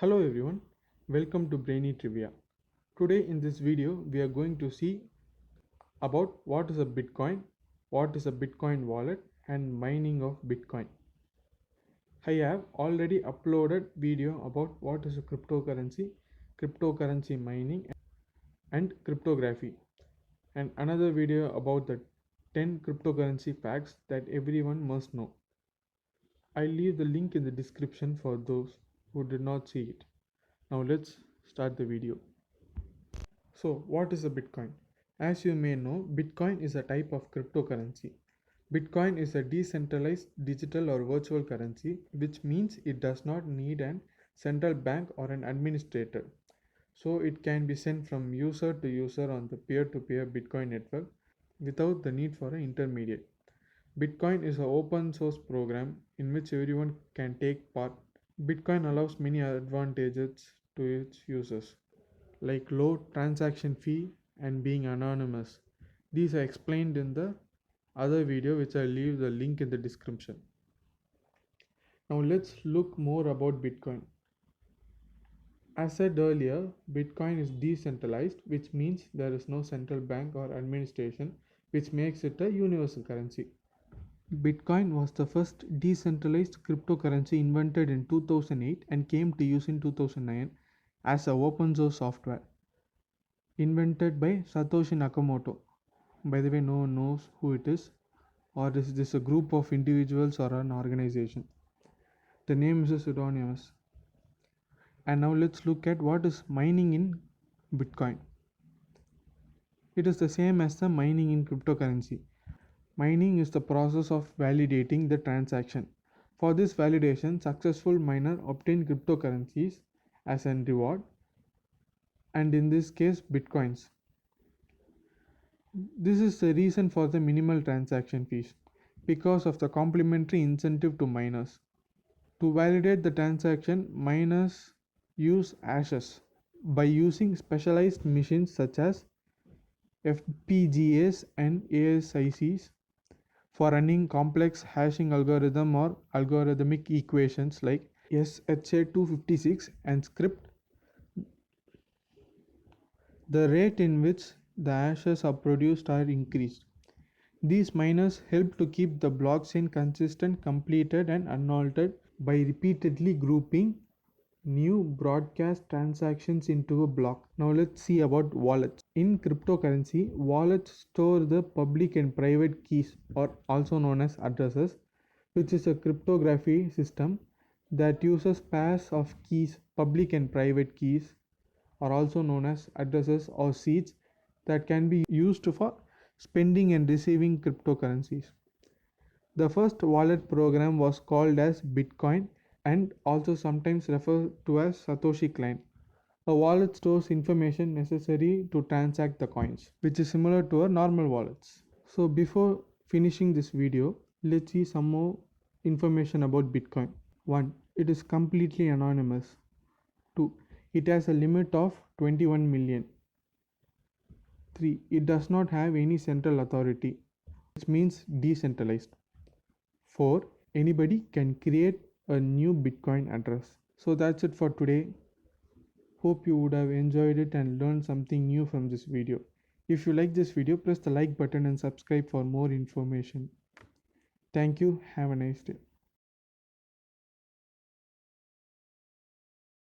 Hello everyone, welcome to Brainy Trivia. Today in this video we are going to see about what is a Bitcoin, what is a Bitcoin wallet and mining of Bitcoin. I have already uploaded video about what is a cryptocurrency mining and cryptography, and another video about the 10 cryptocurrency facts that everyone must know. I'll leave the link in the description for those who did not see it. Now let's start the video. So, what is a Bitcoin? As you may know, Bitcoin is a type of cryptocurrency. Bitcoin is a decentralized digital or virtual currency, which means it does not need an central bank or an administrator. So, it can be sent from user to user on the peer-to-peer Bitcoin network without the need for an intermediate. Bitcoin is an open source program in which everyone can take part. Bitcoin allows many advantages to its users, like low transaction fee and being anonymous. These are explained in the other video, which I'll leave the link in the description. Now let's look more about Bitcoin. As said earlier, Bitcoin is decentralized, which means there is no central bank or administration, which makes it a universal currency. Bitcoin was the first decentralized cryptocurrency invented in 2008 and came to use in 2009 as a open source software invented by Satoshi Nakamoto. By the way, no one knows who it is, or is this a group of individuals or an organization? The name is pseudonymous. And now let's look at what is mining in Bitcoin. It is the same as the mining in cryptocurrency. Mining is the process of validating the transaction. For this validation, successful miner obtain cryptocurrencies as a reward, and in this case, Bitcoins. This is the reason for the minimal transaction fees, because of the complementary incentive to miners. To validate the transaction, miners use hashes. By using specialized machines such as FPGAs and ASICs for running complex hashing algorithm or algorithmic equations like SHA-256 and script, the rate in which the hashes are produced are increased. These miners help to keep the blockchain consistent, completed, and unaltered by repeatedly grouping new broadcast transactions into a block. Now let's see about wallets. In cryptocurrency, wallets store the public and private keys, or also known as addresses, which is a cryptography system that uses pairs of keys. Public and private keys are also known as addresses or seeds that can be used for spending and receiving cryptocurrencies. The first wallet program was called as Bitcoin and also sometimes referred to as Satoshi client. A wallet stores information necessary to transact the coins, which is similar to our normal wallets. So before finishing this video, let's see some more information about Bitcoin. 1. It is completely anonymous. 2. It has a limit of 21 million. 3. It does not have any central authority, which means decentralized. 4. Anybody can create a new Bitcoin address. So that's it for today. Hope you would have enjoyed it and learned something new from this video. If you like this video, press the like button and subscribe for more information. Thank you. Have a nice day.